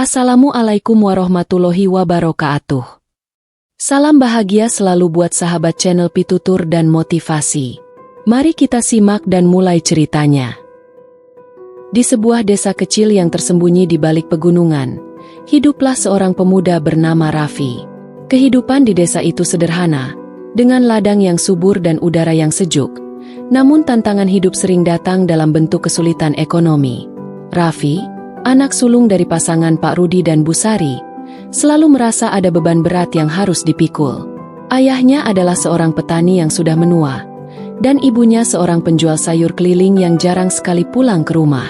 Assalamualaikum warahmatullahi wabarakatuh. Salam bahagia selalu buat sahabat channel Pitutur dan Motivasi. Mari kita simak dan mulai ceritanya. Di sebuah desa kecil yang tersembunyi di balik pegunungan, hiduplah seorang pemuda bernama Raffi. Kehidupan di desa itu sederhana, dengan ladang yang subur dan udara yang sejuk. Namun tantangan hidup sering datang dalam bentuk kesulitan ekonomi. Raffi, anak sulung dari pasangan Pak Rudi dan Bu Sari, selalu merasa ada beban berat yang harus dipikul. Ayahnya adalah seorang petani yang sudah menua, dan ibunya seorang penjual sayur keliling yang jarang sekali pulang ke rumah.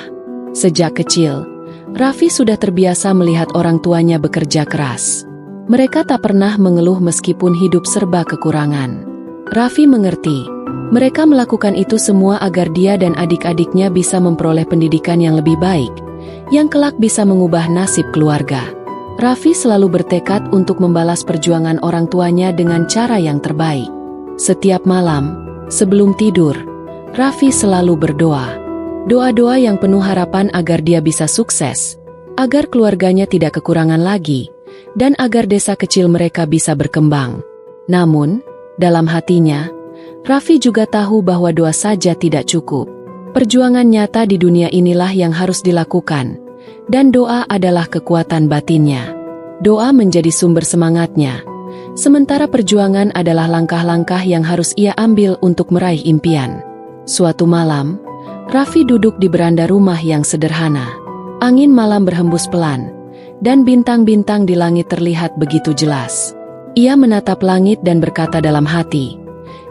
Sejak kecil, Raffi sudah terbiasa melihat orang tuanya bekerja keras. Mereka tak pernah mengeluh meskipun hidup serba kekurangan. Raffi mengerti, mereka melakukan itu semua agar dia dan adik-adiknya bisa memperoleh pendidikan yang lebih baik, yang kelak bisa mengubah nasib keluarga. Raffi selalu bertekad untuk membalas perjuangan orang tuanya dengan cara yang terbaik. Setiap malam, sebelum tidur, Raffi selalu berdoa. Doa-doa yang penuh harapan agar dia bisa sukses, agar keluarganya tidak kekurangan lagi, dan agar desa kecil mereka bisa berkembang. Namun, dalam hatinya, Raffi juga tahu bahwa doa saja tidak cukup. Perjuangan nyata di dunia inilah yang harus dilakukan, dan doa adalah kekuatan batinnya. Doa menjadi sumber semangatnya, sementara perjuangan adalah langkah-langkah yang harus ia ambil untuk meraih impian. Suatu malam, Raffi duduk di beranda rumah yang sederhana. Angin malam berhembus pelan, dan bintang-bintang di langit terlihat begitu jelas. Ia menatap langit dan berkata dalam hati,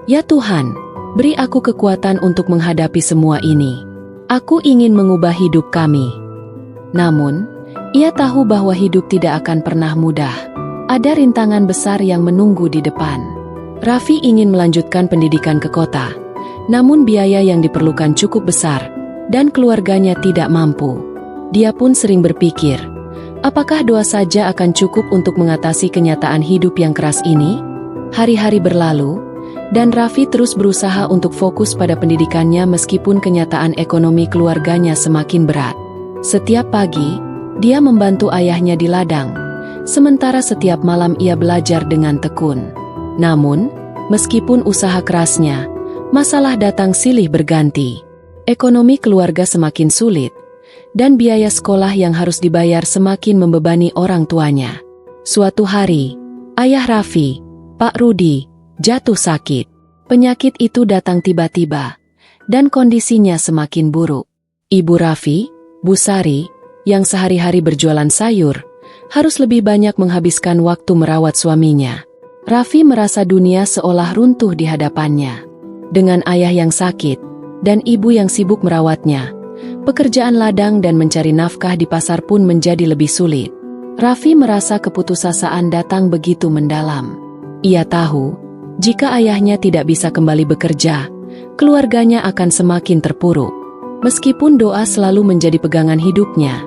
"Ya Tuhan, beri aku kekuatan untuk menghadapi semua ini. Aku ingin mengubah hidup kami." Namun, ia tahu bahwa hidup tidak akan pernah mudah. Ada rintangan besar yang menunggu di depan. Raffi ingin melanjutkan pendidikan ke kota, namun biaya yang diperlukan cukup besar, dan keluarganya tidak mampu. Dia pun sering berpikir, apakah doa saja akan cukup untuk mengatasi kenyataan hidup yang keras ini? Hari-hari berlalu, dan Raffi terus berusaha untuk fokus pada pendidikannya meskipun kenyataan ekonomi keluarganya semakin berat. Setiap pagi, dia membantu ayahnya di ladang, sementara setiap malam ia belajar dengan tekun. Namun, meskipun usaha kerasnya, masalah datang silih berganti. Ekonomi keluarga semakin sulit, dan biaya sekolah yang harus dibayar semakin membebani orang tuanya. Suatu hari, ayah Raffi, Pak Rudi, jatuh sakit. Penyakit itu datang tiba-tiba, dan kondisinya semakin buruk. Ibu Raffi, Bu Sari, yang sehari-hari berjualan sayur, harus lebih banyak menghabiskan waktu merawat suaminya. Raffi merasa dunia seolah runtuh di hadapannya. Dengan ayah yang sakit, dan ibu yang sibuk merawatnya, pekerjaan ladang dan mencari nafkah di pasar pun menjadi lebih sulit. Raffi merasa keputusasaan datang begitu mendalam. Ia tahu, jika ayahnya tidak bisa kembali bekerja, keluarganya akan semakin terpuruk. Meskipun doa selalu menjadi pegangan hidupnya,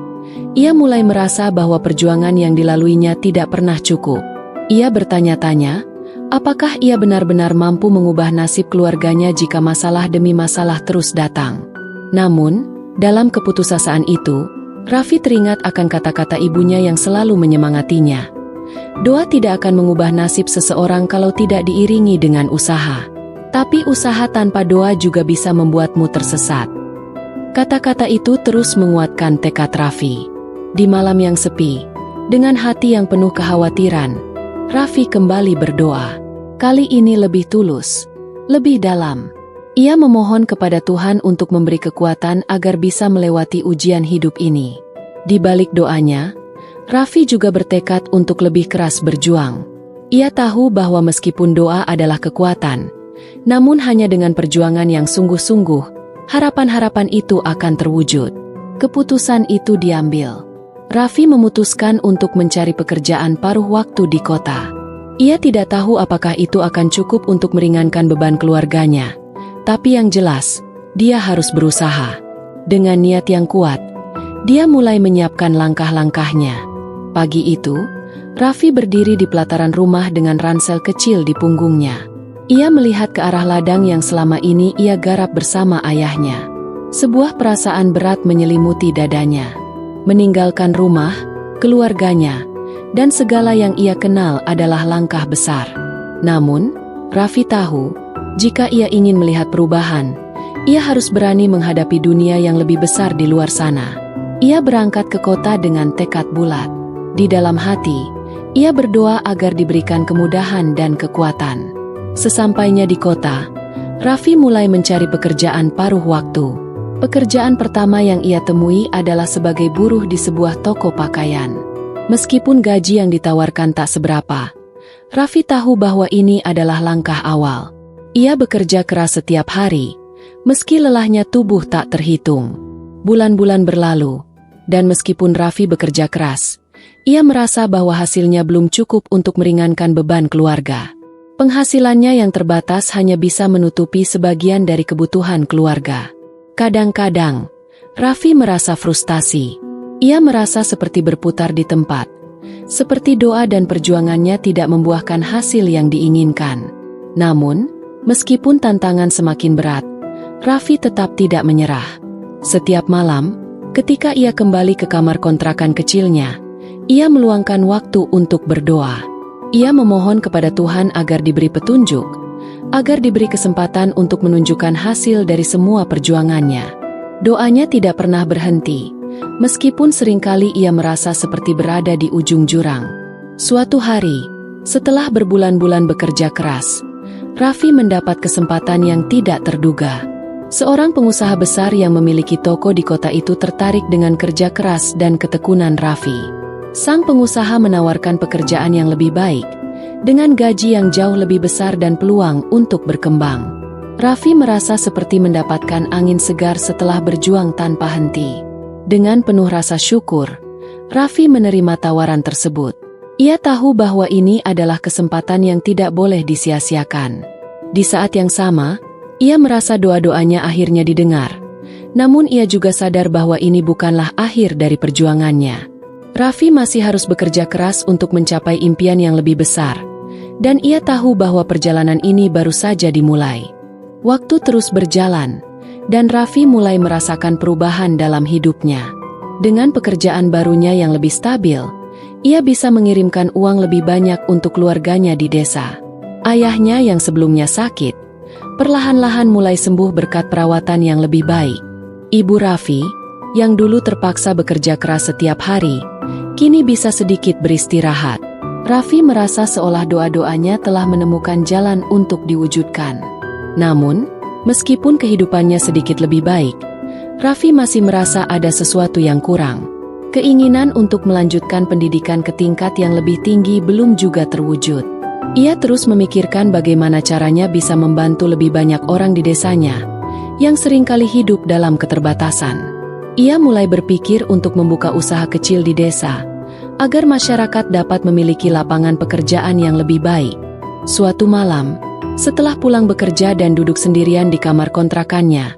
ia mulai merasa bahwa perjuangan yang dilaluinya tidak pernah cukup. Ia bertanya-tanya, apakah ia benar-benar mampu mengubah nasib keluarganya jika masalah demi masalah terus datang. Namun, dalam keputusasaan itu, Raffi teringat akan kata-kata ibunya yang selalu menyemangatinya. Doa tidak akan mengubah nasib seseorang kalau tidak diiringi dengan usaha. Tapi usaha tanpa doa juga bisa membuatmu tersesat. Kata-kata itu terus menguatkan tekad Raffi. Di malam yang sepi, dengan hati yang penuh kekhawatiran, Raffi kembali berdoa. Kali ini lebih tulus, lebih dalam. Ia memohon kepada Tuhan untuk memberi kekuatan agar bisa melewati ujian hidup ini. Di balik doanya, Raffi juga bertekad untuk lebih keras berjuang. Ia tahu bahwa meskipun doa adalah kekuatan, namun hanya dengan perjuangan yang sungguh-sungguh, harapan-harapan itu akan terwujud. Keputusan itu diambil. Raffi memutuskan untuk mencari pekerjaan paruh waktu di kota. Ia tidak tahu apakah itu akan cukup untuk meringankan beban keluarganya. Tapi yang jelas, dia harus berusaha. Dengan niat yang kuat, dia mulai menyiapkan langkah-langkahnya. Pagi itu, Raffi berdiri di pelataran rumah dengan ransel kecil di punggungnya. Ia melihat ke arah ladang yang selama ini ia garap bersama ayahnya. Sebuah perasaan berat menyelimuti dadanya. Meninggalkan rumah, keluarganya, dan segala yang ia kenal adalah langkah besar. Namun, Raffi tahu, jika ia ingin melihat perubahan, ia harus berani menghadapi dunia yang lebih besar di luar sana. Ia berangkat ke kota dengan tekad bulat. Di dalam hati, ia berdoa agar diberikan kemudahan dan kekuatan. Sesampainya di kota, Raffi mulai mencari pekerjaan paruh waktu. Pekerjaan pertama yang ia temui adalah sebagai buruh di sebuah toko pakaian. Meskipun gaji yang ditawarkan tak seberapa, Raffi tahu bahwa ini adalah langkah awal. Ia bekerja keras setiap hari, meski lelahnya tubuh tak terhitung. Bulan-bulan berlalu, dan meskipun Raffi bekerja keras, ia merasa bahwa hasilnya belum cukup untuk meringankan beban keluarga. Penghasilannya yang terbatas hanya bisa menutupi sebagian dari kebutuhan keluarga. Kadang-kadang, Raffi merasa frustasi. Ia merasa seperti berputar di tempat, seperti doa dan perjuangannya tidak membuahkan hasil yang diinginkan. Namun, meskipun tantangan semakin berat, Raffi tetap tidak menyerah. Setiap malam, ketika ia kembali ke kamar kontrakan kecilnya, ia meluangkan waktu untuk berdoa. Ia memohon kepada Tuhan agar diberi petunjuk, agar diberi kesempatan untuk menunjukkan hasil dari semua perjuangannya. Doanya tidak pernah berhenti, meskipun seringkali ia merasa seperti berada di ujung jurang. Suatu hari, setelah berbulan-bulan bekerja keras, Raffi mendapat kesempatan yang tidak terduga. Seorang pengusaha besar yang memiliki toko di kota itu tertarik dengan kerja keras dan ketekunan Raffi. Sang pengusaha menawarkan pekerjaan yang lebih baik, dengan gaji yang jauh lebih besar dan peluang untuk berkembang. Raffi merasa seperti mendapatkan angin segar setelah berjuang tanpa henti. Dengan penuh rasa syukur, Raffi menerima tawaran tersebut. Ia tahu bahwa ini adalah kesempatan yang tidak boleh disia-siakan. Di saat yang sama, ia merasa doa-doanya akhirnya didengar. Namun ia juga sadar bahwa ini bukanlah akhir dari perjuangannya. Raffi masih harus bekerja keras untuk mencapai impian yang lebih besar. Dan ia tahu bahwa perjalanan ini baru saja dimulai. Waktu terus berjalan, dan Raffi mulai merasakan perubahan dalam hidupnya. Dengan pekerjaan barunya yang lebih stabil, ia bisa mengirimkan uang lebih banyak untuk keluarganya di desa. Ayahnya yang sebelumnya sakit, perlahan-lahan mulai sembuh berkat perawatan yang lebih baik. Ibu Raffi, yang dulu terpaksa bekerja keras setiap hari, kini bisa sedikit beristirahat. Raffi merasa seolah doa-doanya telah menemukan jalan untuk diwujudkan. Namun, meskipun kehidupannya sedikit lebih baik, Raffi masih merasa ada sesuatu yang kurang. Keinginan untuk melanjutkan pendidikan ke tingkat yang lebih tinggi belum juga terwujud. Ia terus memikirkan bagaimana caranya bisa membantu lebih banyak orang di desanya, yang seringkali hidup dalam keterbatasan. Ia mulai berpikir untuk membuka usaha kecil di desa, agar masyarakat dapat memiliki lapangan pekerjaan yang lebih baik. Suatu malam, setelah pulang bekerja dan duduk sendirian di kamar kontrakannya,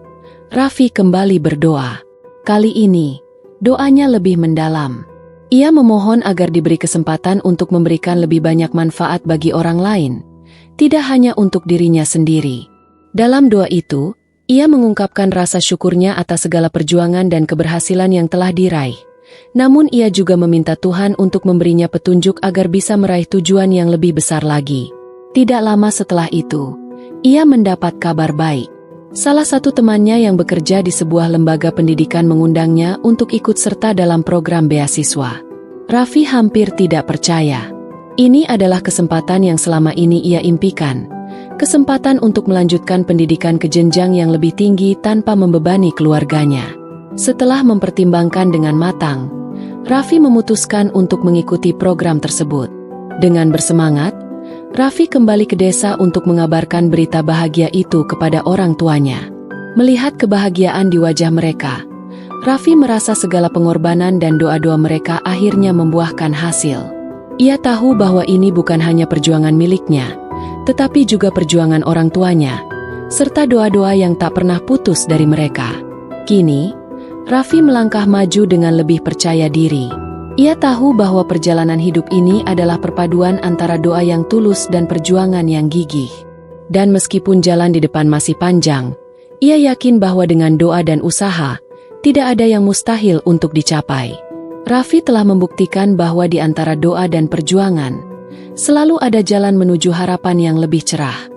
Raffi kembali berdoa. Kali ini, doanya lebih mendalam. Ia memohon agar diberi kesempatan untuk memberikan lebih banyak manfaat bagi orang lain, tidak hanya untuk dirinya sendiri. Dalam doa itu, ia mengungkapkan rasa syukurnya atas segala perjuangan dan keberhasilan yang telah diraih. Namun ia juga meminta Tuhan untuk memberinya petunjuk agar bisa meraih tujuan yang lebih besar lagi. Tidak lama setelah itu, ia mendapat kabar baik. Salah satu temannya yang bekerja di sebuah lembaga pendidikan mengundangnya untuk ikut serta dalam program beasiswa. Raffi hampir tidak percaya. Ini adalah kesempatan yang selama ini ia impikan. Kesempatan untuk melanjutkan pendidikan ke jenjang yang lebih tinggi tanpa membebani keluarganya. Setelah mempertimbangkan dengan matang, Raffi memutuskan untuk mengikuti program tersebut. Dengan bersemangat, Raffi kembali ke desa untuk mengabarkan berita bahagia itu kepada orang tuanya. Melihat kebahagiaan di wajah mereka, Raffi merasa segala pengorbanan dan doa-doa mereka akhirnya membuahkan hasil. Ia tahu bahwa ini bukan hanya perjuangan miliknya, tetapi juga perjuangan orang tuanya, serta doa-doa yang tak pernah putus dari mereka. Kini, Raffi melangkah maju dengan lebih percaya diri. Ia tahu bahwa perjalanan hidup ini adalah perpaduan antara doa yang tulus dan perjuangan yang gigih. Dan meskipun jalan di depan masih panjang, ia yakin bahwa dengan doa dan usaha, tidak ada yang mustahil untuk dicapai. Raffi telah membuktikan bahwa di antara doa dan perjuangan, selalu ada jalan menuju harapan yang lebih cerah.